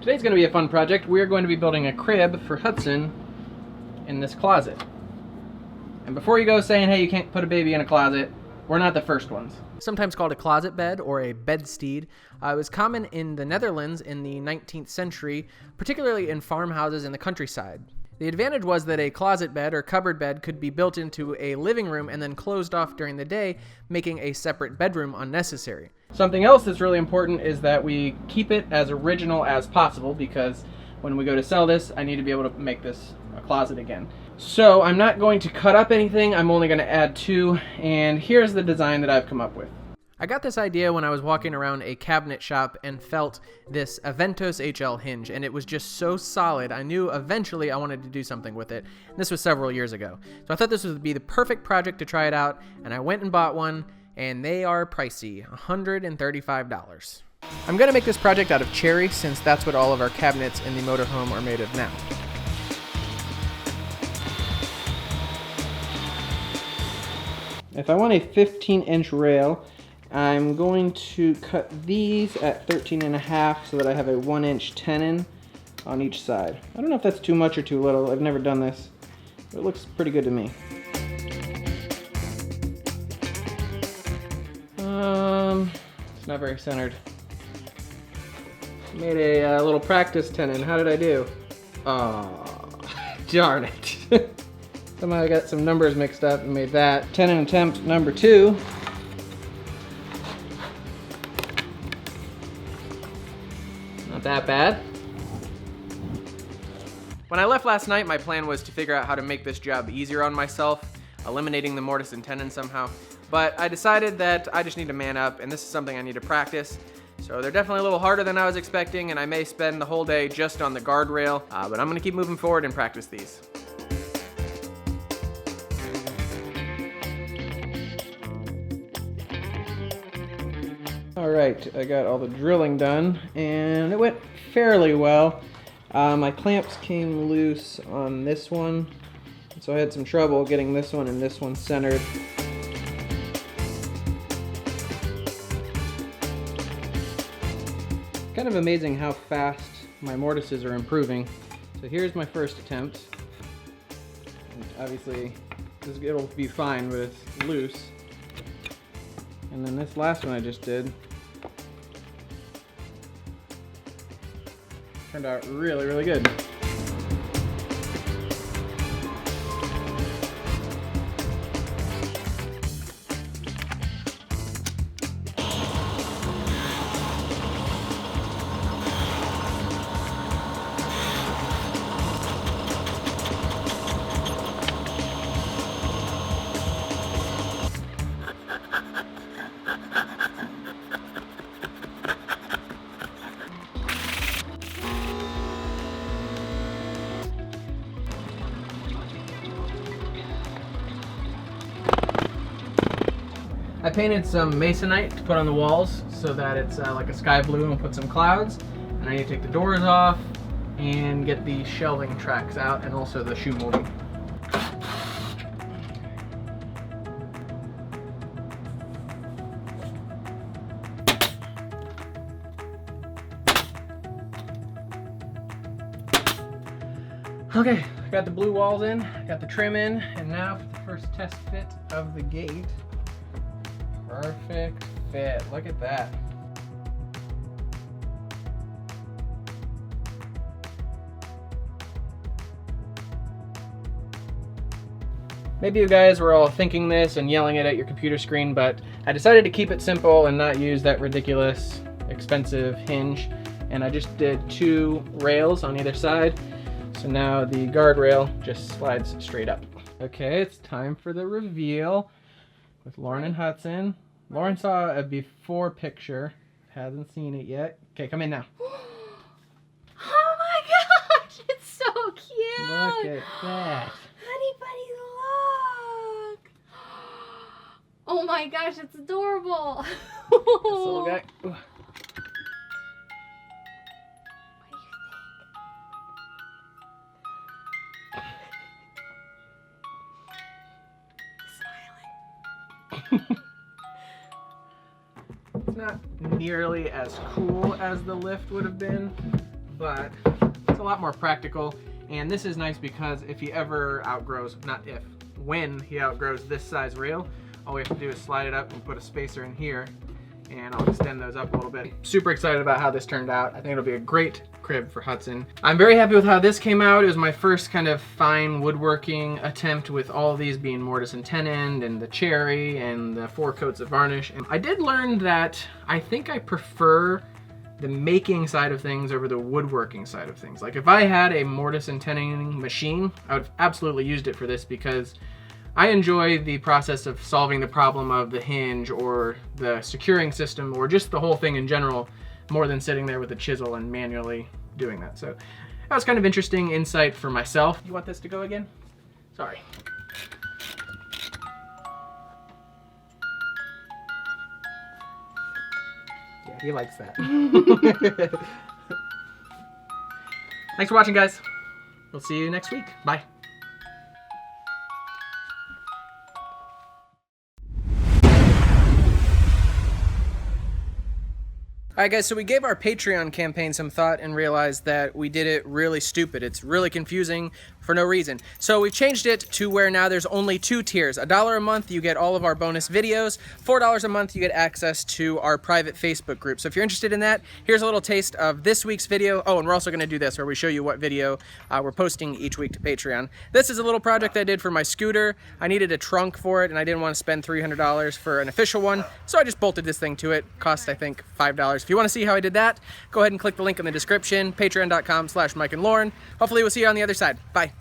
Today's going to be a fun project. We're going to be building a crib for Hudson in this closet. And before you go saying, hey, you can't put a baby in a closet, we're not the first ones. Sometimes called a closet bed or a bedstead, it was common in the Netherlands in the 19th century, particularly in farmhouses in the countryside. The advantage was that a closet bed or cupboard bed could be built into a living room and then closed off during the day, making a separate bedroom unnecessary. Something else that's really important is that we keep it as original as possible, because when we go to sell this, I need to be able to make this a closet again. So I'm not going to cut up anything, I'm only going to add two, and here's the design that I've come up with. I got this idea when I was walking around a cabinet shop and felt this Aventos HL hinge, and it was just so solid, I knew eventually I wanted to do something with it. And this was several years ago. So I thought this would be the perfect project to try it out, and I went and bought one, and they are pricey, $135. I'm going to make this project out of cherry, since that's what all of our cabinets in the motorhome are made of now. If I want a 15-inch rail, I'm going to cut these at 13.5 so that I have a 1-inch tenon on each side. I don't know if that's too much or too little. I've never done this, but it looks pretty good to me. It's not very centered. Made a little practice tenon. How did I do? Oh, darn it. Somehow I got some numbers mixed up and made that. Tenon attempt number 2. Not that bad. When I left last night, my plan was to figure out how to make this job easier on myself, eliminating the mortise and tenon somehow. But I decided that I just need to man up, and this is something I need to practice. So they're definitely a little harder than I was expecting, and I may spend the whole day just on the guardrail, but I'm gonna keep moving forward and practice these. Alright, I got all the drilling done, and it went fairly well. My clamps came loose on this one, so I had some trouble getting this one and this one centered. Kind of amazing how fast my mortises are improving. So here's my first attempt. And obviously, it'll be fine, but it's loose. And then this last one I just did turned out really, really good. I painted some masonite to put on the walls so that it's like a sky blue, and put some clouds. And I need to take the doors off and get the shelving tracks out, and also the shoe molding. Okay, I got the blue walls in, got the trim in, and now for the first test fit of the gate. Perfect fit, look at that. Maybe you guys were all thinking this and yelling it at your computer screen, but I decided to keep it simple and not use that ridiculous, expensive hinge. And I just did 2 rails on either side. So now the guardrail just slides straight up. Okay, it's time for the reveal with Lauren and Hudson. Lauren saw a before picture, hasn't seen it yet. Okay, come in now. Oh my gosh, it's so cute. Look at that. Honey bunny, look. Oh my gosh, it's adorable. This little guy. Ooh. It's not nearly as cool as the lift would have been, but it's a lot more practical. And this is nice because if he ever outgrows, not if, when he outgrows this size rail, all we have to do is slide it up and put a spacer in here, and I'll extend those up a little bit. Super excited about how this turned out. I think it'll be a great crib for Hudson. I'm very happy with how this came out. It was my first kind of fine woodworking attempt with all these being mortise and tenon and the cherry and the 4 coats of varnish. And I did learn that I think I prefer the making side of things over the woodworking side of things. Like if I had a mortise and tenoning machine, I would have absolutely used it for this because I enjoy the process of solving the problem of the hinge or the securing system or just the whole thing in general more than sitting there with a chisel and manually doing that. So that was kind of interesting insight for myself. You want this to go again? Sorry. Yeah, he likes that. Thanks for watching, guys. We'll see you next week. Bye. Alright guys, so we gave our Patreon campaign some thought and realized that we did it really stupid. It's really confusing for no reason. So we've changed it to where now there's only 2 tiers. $1 a month, you get all of our bonus videos. $4 a month, you get access to our private Facebook group. So if you're interested in that, here's a little taste of this week's video. Oh, and we're also going to do this where we show you what video we're posting each week to Patreon. This is a little project I did for my scooter. I needed a trunk for it and I didn't want to spend $300 for an official one. So I just bolted this thing to it. Cost, I think, $5. If you want to see how I did that, go ahead and click the link in the description, patreon.com/Mike and Lauren. Hopefully we'll see you on the other side. Bye.